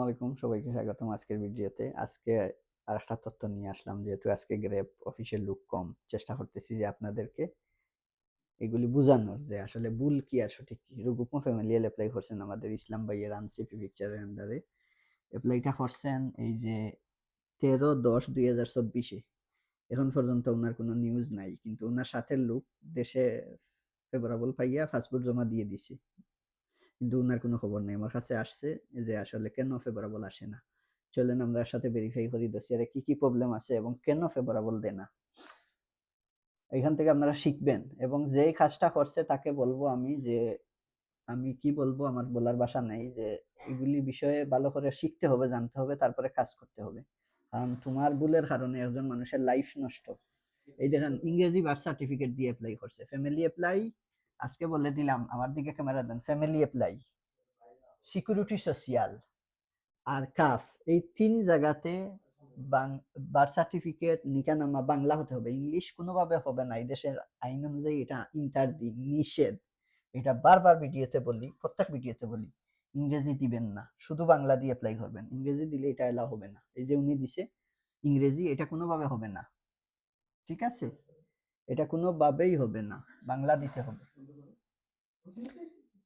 আলাইকুম, সবাইকে স্বাগতম আজকের ভিডিওতে। আজকে আরেকটা তথ্য নিয়ে আসলাম, যেহেতু আজকে গ্রেপ অফিসের লোক কম, চেষ্টা করতেছি যে আপনাদেরকে এগুলি বুঝানোর যে আসলে ভুল কি আর সঠিক কি। রুগুপো ফ্যামিলিয়াল অ্যাপ্লাই করছেন আমাদের ইসলাম ভাইয়ের আনসিপি পিকচারের আন্ডারে। অ্যাপ্লাইটা করছেন এই যে 13/10/2024-এ। এখন পর্যন্ত ওনার কোনো নিউজ নাই, কিন্তু ওনার সাথে লোক দেশে ফেভারেবল পাইয়া পাসপোর্ট জমা দিয়ে দিছে, কিন্তু উনার কোনো খবর নেই। আমার কাছে আসছে যে আসলে কেন ফেভারেবল আসে না। চলেন আমরা সাথে ভেরিফাই করি দোসিয়ারে কি কি প্রবলেম আছে এবং কেন ফেভারেবল দেয় না। এখান থেকে আপনারা শিখবেন, এবং যেই কাজটা করছে তাকে বলবো আমি যে আমি কি বলবো, আমার বলার ভাষা নেই, যে এগুলি বিষয়ে ভালো করে শিখতে হবে, জানতে হবে, তারপরে কাজ করতে হবে। কারণ তোমার ভুলের কারণে একজন মানুষের লাইফ নষ্ট। এই দেখেন, ইংরেজি বার্থ সার্টিফিকেট দিয়ে অ্যাপ্লাই করছে, ফ্যামিলি অ্যাপ্লাই। আজকে বলে দিলাম, আমার দিকে ক্যামেরা দেন, ফ্যামিলি অ্যাপ্লাই, সিকিউরিটি সোশিয়াল আর কাফ, এই ৩ জায়গাতে বার্থ সার্টিফিকেট নিকানামা বাংলা হতে হবে, ইংলিশ কোনোভাবে হবে না। এই দেশের আইন অনুযায়ী এটা ইন্টারদি নিষেধ। এটা বারবার ভিডিওতে বলি, প্রত্যেক ভিডিওতে বলি, ইংরেজি দিবেন না, শুধু বাংলা দিয়ে অ্যাপ্লাই করবেন। ইংরেজি দিলে এটা এলাও হবে না। এই যে উনি দিছে ইংরেজি, এটা কোনোভাবে হবে না, ঠিক আছে? এটা কোনোভাবেই হবে না, বাংলা দিতে হবে।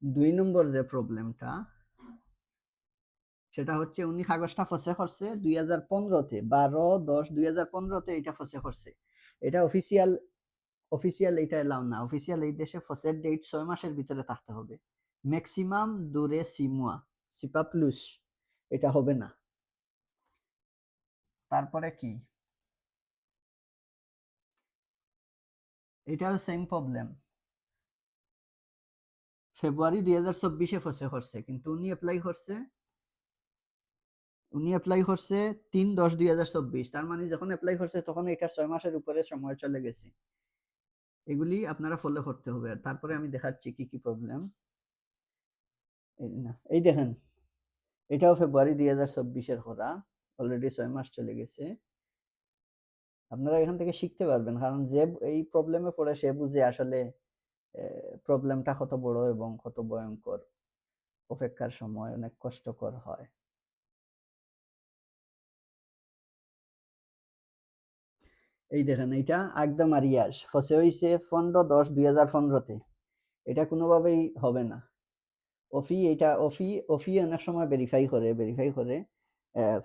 ২ নম্বর যে প্রবলেমটা, সেটা হচ্ছে উনি কাগজটা ফসে করছে 2015-তে, 12/10/2015-তে এটা ফসে করছে। এটা অফিসিয়াল এটা এলাও না। অফিসিয়াল এই দেশে ফসের ডেট 6 মাসের ভিতরে থাকতে হবে, ম্যাক্সিমাম দূরে সিমুয়া সিপা প্লুস, এটা হবে না। তারপরে কি, এটাও সেম প্রবলেম, ফেব্রুয়ারি 2024-এ ফসে করছে, কিন্তু উনি অ্যাপ্লাই করছে 3/10/2024। তার মানে যখন অ্যাপ্লাই করছে তখন এটা 6 মাসের উপরে সময় চলে গেছে। এগুলি আপনারা ফলো করতে হবে। আর তারপরে আমি দেখাচ্ছি কি কি প্রবলেম। না, এই দেখেন, এটাও ফেব্রুয়ারি 2024-এর করা, অলরেডি 6 মাস চলে গেছে। আপনারা এখান থেকে শিখতে পারবেন, কারণ যে এই প্রবলেমে পড়ে সে বুঝে আসলে প্রবলেমটা কত বড় এবং কত ভয়ঙ্কর, অপেক্ষার সময় অনেক কষ্টকর হয়। এই দেখেন, এইটা একদম আরিয়াস ফসে হইছে 15/10/2015-তে। এটা কোনোভাবেই হবে না। অফি অনেক সময় ভেরিফাই করে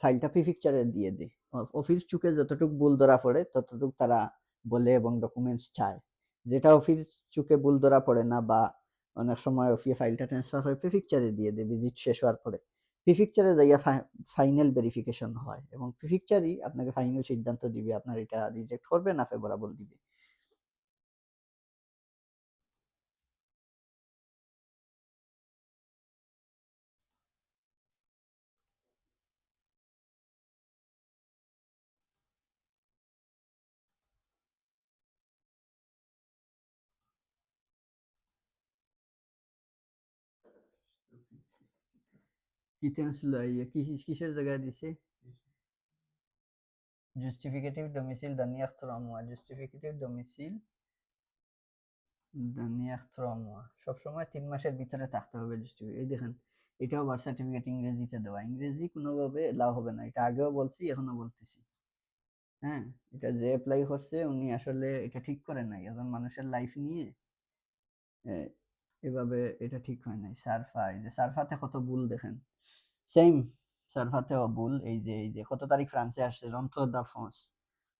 ফাইলটা প্রিফেকচারে দিয়ে দেয়। অফির চুকে যতটুক ভুল ধরা পড়ে ততটুক তারা বলে এবং ডকুমেন্টস চায়। যেটা অফির চুকে ভুল ধরা পড়ে না, বা অনেক সময় অফি ফাইলটা ট্রান্সফার হয়ে প্রিফেকচারে দিয়ে দেয় ভিজিট শেষ হওয়ার পরে। প্রিফেকচারে যাইয়া ফাইনাল ভেরিফিকেশন হয়, এবং প্রিফেকচারই আপনাকে ফাইনাল সিদ্ধান্ত দিবে আপনার এটা রিজেক্ট করবে না ফেভরেবল দিবে। কিসের জায়গায় দিছে? জাস্টিফিকেটিভ ডোমিসাইল দানিয়াখ ত্রমোয়া, জাস্টিফিকেটিভ ডোমিসাইল দানিয়াখ ত্রমোয়া সবসময় 3 মাসের ভিতরে থাকতে হবে জাস্টিফিকেট। এই দেখেন, এটাও বার্থ সার্টিফিকেট ইংরেজিতে দেওয়া, ইংরেজি কোনোভাবে এলাও হবে না। এটা আগেও বলছি, এখনো বলতেছি। হ্যাঁ, এটা যে অ্যাপ্লাই করছে উনি আসলে এটা ঠিক করে নাই, একজন মানুষের লাইফ নিয়ে এভাবে এটা ঠিক হয় নাই। সারফা, এই যে সারফাতে কত ভুল দেখেন, সেম সারফাতেও ভুল। এই যে কত তারিখ ফ্রান্সে আসছে, রন্থ দা ফ্রান্স,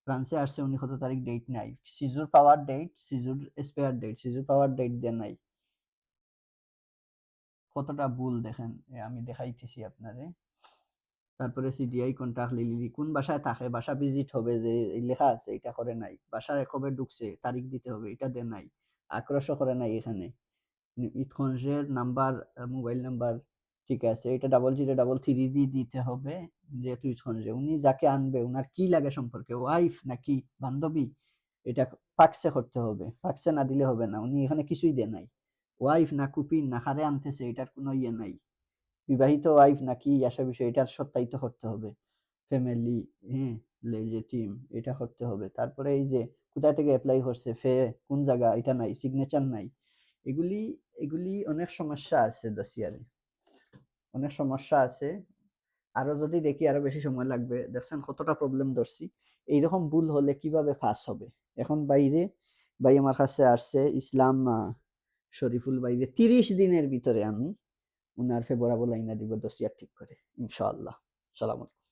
ফ্রান্সে আসছে উনি, কত তারিখ ডেট নাই, সিজুর পাওয়ার ডেট, সিজুর স্পেয়ার ডেট, সিজুর পাওয়ার ডেট দেন নাই। কতটা ভুল দেখেন, আমি দেখাইতেছি আপনারে। তারপরে সিডিআই কন্টাক্ট লিলি কোন বাসায় থাকে, বাসা ভিজিট হবে, যে লেখা আছে এটা করে নাই, বাসায় কবে ঢুকছে তারিখ দিতে হবে, এটা দেন নাই, আক্রোশ করে নাই এখানে। ইতখনজের নাম্বার, মোবাইল নাম্বার ঠিক আছে, এটা 0033 দিয়ে দিতে হবে। যেহেতু ইতখনজে উনি যাকে আনবে উনার কি লাগে সম্পর্কে, ওয়াইফ নাকি বান্ধবী, এটা ফাক্সে করতে হবে, ফাক্সে না দিলে হবে না। উনি এখানে কিছুই দেন নাই, ওয়াইফ না কুপিন না কারে আনতেছে এটার কোনো ইয়ে নাই, বিবাহিত ওয়াইফ নাকি আসা বিষয় এটার সত্যায়িত করতে হবে, ফ্যামিলি, হ্যাঁ, টিম, এটা করতে হবে। তারপরে এই যে কোথা থেকে অ্যাপ্লাই করছে, কোন জায়গা, এটা নাই, সিগনেচার নাই। এগুলি এগুলি অনেক সমস্যা আছে দোসিয়ারে, অনেক সমস্যা আছে। আরো যদি দেখি আরো বেশি সময় লাগবে। দেখছেন কতটা প্রবলেম ধরছি। এইরকম ভুল হলে কিভাবে পাস হবে? এখন ভাই আমার কাছে আসছে ইসলাম শরীফুল ভাইরে ৩০ দিনের ভিতরে আমি উনার ফেভরেবল আইনা দিব দোসিয়া ঠিক করে। ইনশাআল্লাহ। সালাম আলাইকুম।